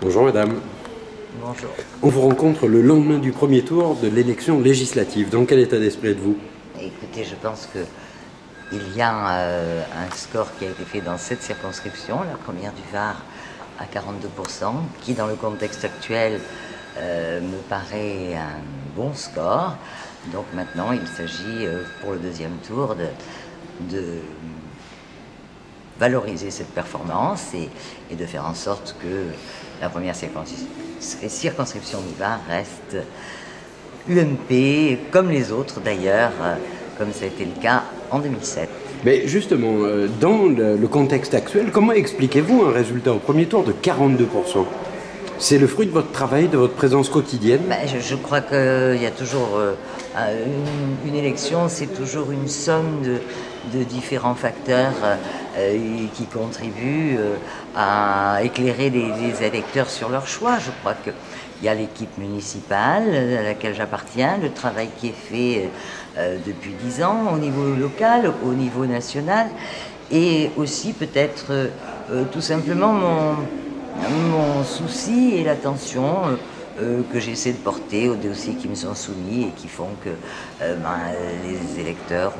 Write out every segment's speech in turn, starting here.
Bonjour madame. Bonjour. On vous rencontre le lendemain du premier tour de l'élection législative. Dans quel état d'esprit êtes-vous? Écoutez, je pense qu'il y a un score qui a été fait dans cette circonscription, la première du Var, à 42%, qui dans le contexte actuel me paraît un bon score. Donc maintenant, il s'agit pour le deuxième tour de valoriser cette performance et de faire en sorte que la première circonscription du Var reste UMP, comme les autres d'ailleurs, comme ça a été le cas en 2007. Mais justement, dans le contexte actuel, comment expliquez-vous un résultat au premier tour de 42%? C'est le fruit de votre travail, de votre présence quotidienne? Je crois qu'il y a toujours une élection, c'est toujours une somme de différents facteurs qui contribuent à éclairer les électeurs sur leur choix. Je crois qu'il y a l'équipe municipale à laquelle j'appartiens, le travail qui est fait depuis 10 ans au niveau local, au niveau national, et aussi peut-être tout simplement mon souci et l'attention que j'essaie de porter aux dossiers qui me sont soumis et qui font que les électeurs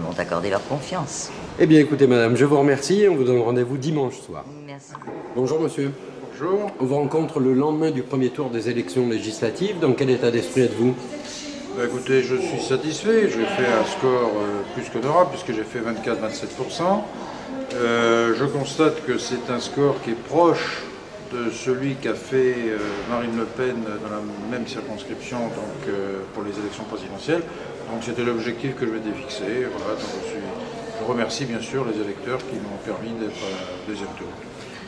m'ont accordé leur confiance. Eh bien écoutez madame, je vous remercie et on vous donne rendez-vous dimanche soir. Merci. Bonjour monsieur. Bonjour. On vous rencontre le lendemain du premier tour des élections législatives. Dans quel état d'esprit êtes-vous? Écoutez, je suis satisfait. J'ai fait un score plus qu'honorable puisque j'ai fait 24-27%. Je constate que c'est un score qui est proche de celui qu'a fait Marine Le Pen dans la même circonscription pour les élections présidentielles. Donc c'était l'objectif que je m'étais fixé. Voilà, donc je remercie bien sûr les électeurs qui m'ont permis d'être deuxième tour.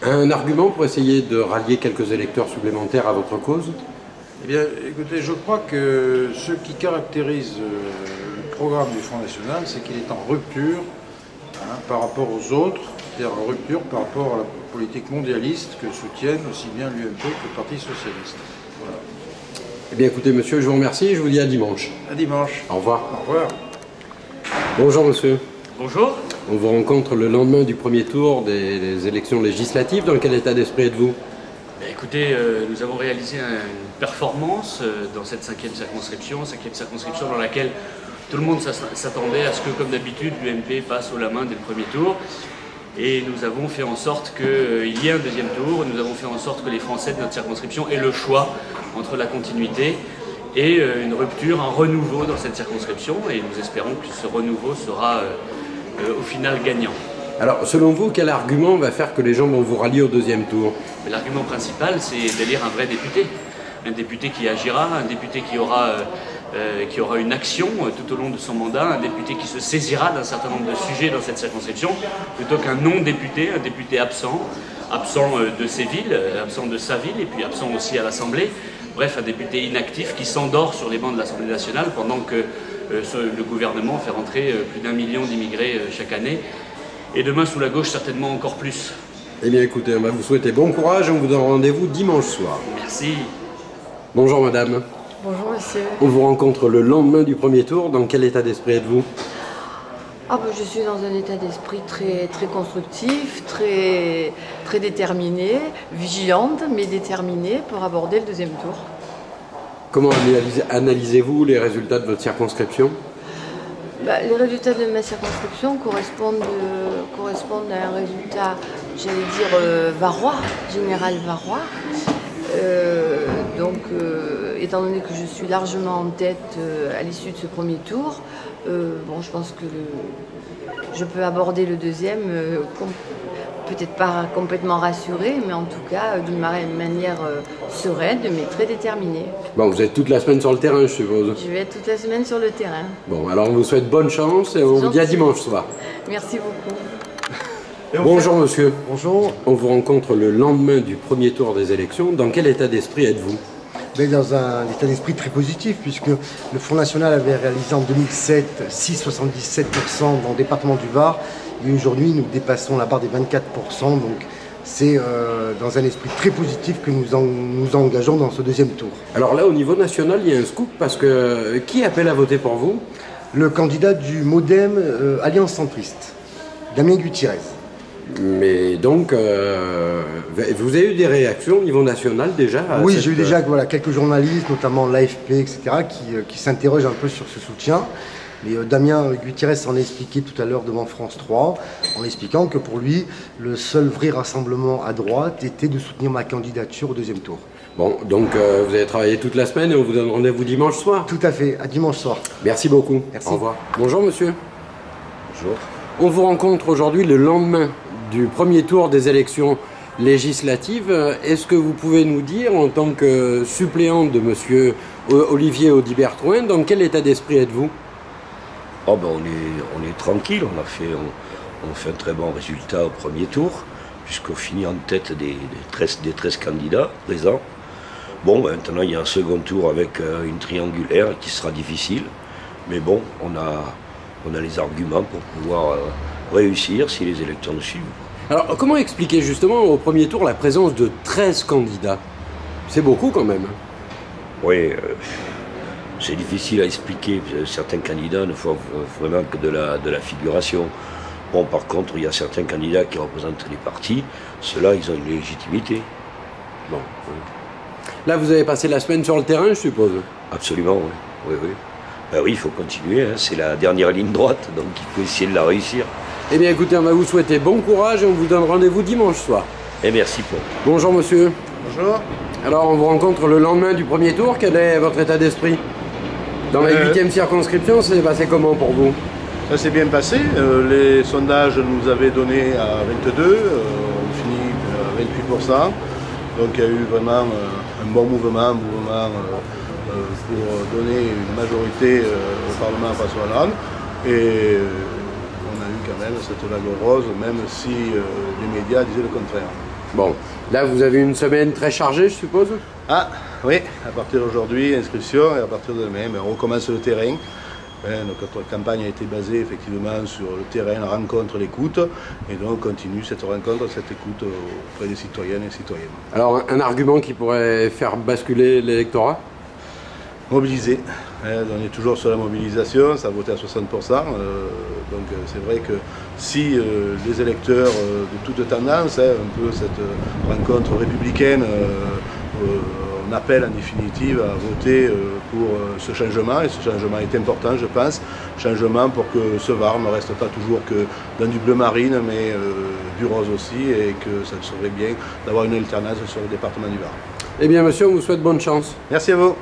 Un argument pour essayer de rallier quelques électeurs supplémentaires à votre cause? Eh bien, écoutez, je crois que ce qui caractérise le programme du Front National, c'est qu'il est en rupture par rapport aux autres, c'est-à-dire en rupture par rapport à la politique mondialiste que soutiennent aussi bien l'UMP que le Parti Socialiste. Voilà. Eh bien écoutez monsieur, je vous remercie et je vous dis à dimanche. À dimanche. Au revoir. Au revoir. Bonjour monsieur. Bonjour. On vous rencontre le lendemain du premier tour des élections législatives. Dans quel état d'esprit êtes-vous? Écoutez, nous avons réalisé une performance dans cette cinquième circonscription dans laquelle tout le monde s'attendait à ce que, comme d'habitude, l'UMP passe haut la main dès le premier tour. Et nous avons fait en sorte qu'il y ait un deuxième tour. Nous avons fait en sorte que les Français de notre circonscription aient le choix entre la continuité et une rupture, un renouveau dans cette circonscription. Et nous espérons que ce renouveau sera au final gagnant. Alors, selon vous, quel argument va faire que les gens vont vous rallier au deuxième tour? L'argument principal, c'est d'élire un vrai député. Un député qui agira, un député qui aura une action tout au long de son mandat, un député qui se saisira d'un certain nombre de sujets dans cette circonscription, plutôt qu'un non-député, un député absent de ses villes, absent de sa ville, et puis absent aussi à l'Assemblée. Bref, un député inactif qui s'endort sur les bancs de l'Assemblée nationale pendant que le gouvernement fait rentrer plus d'1 million d'immigrés chaque année. Et demain, sous la gauche, certainement encore plus. Eh bien écoutez, on va vous souhaiter bon courage et on vous donne rendez-vous dimanche soir. Merci. Bonjour madame. Bonjour monsieur. On vous rencontre le lendemain du premier tour. Dans quel état d'esprit êtes-vous? Je suis dans un état d'esprit très, très constructif, très, très déterminé, vigilante mais déterminée pour aborder le deuxième tour. Comment analysez-vous les résultats de votre circonscription? Les résultats de ma circonscription correspondent à un résultat, j'allais dire, varois, général varois. Étant donné que je suis largement en tête à l'issue de ce premier tour, je pense que je peux aborder le deuxième, peut-être pas complètement rassurée, mais en tout cas d'une manière sereine, mais très déterminée. Bon, vous êtes toute la semaine sur le terrain, je suppose. Je vais être toute la semaine sur le terrain. Bon, alors on vous souhaite bonne chance et on vous dit à dimanche soir. Merci beaucoup. Bonjour monsieur. Bonjour. On vous rencontre le lendemain du premier tour des élections. Dans quel état d'esprit êtes-vous? Dans un état d'esprit très positif, puisque le Front National avait réalisé en 2007 6,77% dans le département du Var. Et aujourd'hui, nous dépassons la barre des 24%. Donc c'est dans un esprit très positif que nous engageons dans ce deuxième tour. Alors là, au niveau national, il y a un scoop parce que qui appelle à voter pour vous? Le candidat du MoDem Alliance Centriste, Damien Gutiérrez. Mais donc, vous avez eu des réactions au niveau national déjà Oui, j'ai eu déjà quelques journalistes, notamment l'AFP, etc., qui s'interrogent un peu sur ce soutien. Mais Damien Gutiérrez s'en a expliqué tout à l'heure devant France 3, en expliquant que pour lui, le seul vrai rassemblement à droite était de soutenir ma candidature au deuxième tour. Bon, donc vous avez travaillé toute la semaine et on vous donne rendez-vous dimanche soir. Tout à fait, à dimanche soir. Merci beaucoup. Merci. Au revoir. Bonjour monsieur. Bonjour. On vous rencontre aujourd'hui le lendemain du premier tour des élections législatives. Est-ce que vous pouvez nous dire, en tant que suppléant de monsieur Olivier Audibert-Trouin, dans quel état d'esprit êtes-vous? Oh ben on est tranquille, on fait un très bon résultat au premier tour, puisqu'on finit en tête des 13 candidats présents. Bon, maintenant il y a un second tour avec une triangulaire qui sera difficile, mais bon, on a les arguments pour pouvoir réussir si les électeurs nous suivent. Alors, comment expliquer justement au premier tour la présence de 13 candidats? C'est beaucoup quand même. Oui, c'est difficile à expliquer. Certains candidats ne font vraiment que de la figuration. Bon, par contre, il y a certains candidats qui représentent les partis. Ceux-là, ils ont une légitimité. Bon. Là, vous avez passé la semaine sur le terrain, je suppose? Absolument, oui. Ben oui, il faut continuer. Hein. C'est la dernière ligne droite, donc il faut essayer de la réussir. Eh bien, écoutez, on va vous souhaiter bon courage et on vous donne rendez-vous dimanche soir. Et merci pour. Bonjour, monsieur. Bonjour. Alors, on vous rencontre le lendemain du premier tour. Quel est votre état d'esprit? Dans la 8e circonscription, ça s'est passé comment pour vous? Ça s'est bien passé. Les sondages nous avaient donné à 22, on finit à 28%. Donc il y a eu vraiment un bon mouvement pour donner une majorité au Parlement à François Hollande. Et on a eu quand même cette vague rose, même si les médias disaient le contraire. Bon, là vous avez une semaine très chargée, je suppose? Ah oui, à partir d'aujourd'hui, inscription, et à partir de demain, on recommence le terrain. Notre campagne a été basée effectivement sur le terrain, la rencontre, l'écoute, et donc on continue cette rencontre, cette écoute auprès des citoyennes et citoyens. Alors un argument qui pourrait faire basculer l'électorat? Mobiliser. On est toujours sur la mobilisation, ça a voté à 60%. Donc c'est vrai que si les électeurs de toute tendance, un peu cette rencontre républicaine, on appelle en définitive à voter pour ce changement, et ce changement est important, je pense. Changement pour que ce Var ne reste pas toujours que dans du bleu marine, mais du rose aussi, et que ça serait bien d'avoir une alternance sur le département du Var. Eh bien monsieur, on vous souhaite bonne chance. Merci à vous.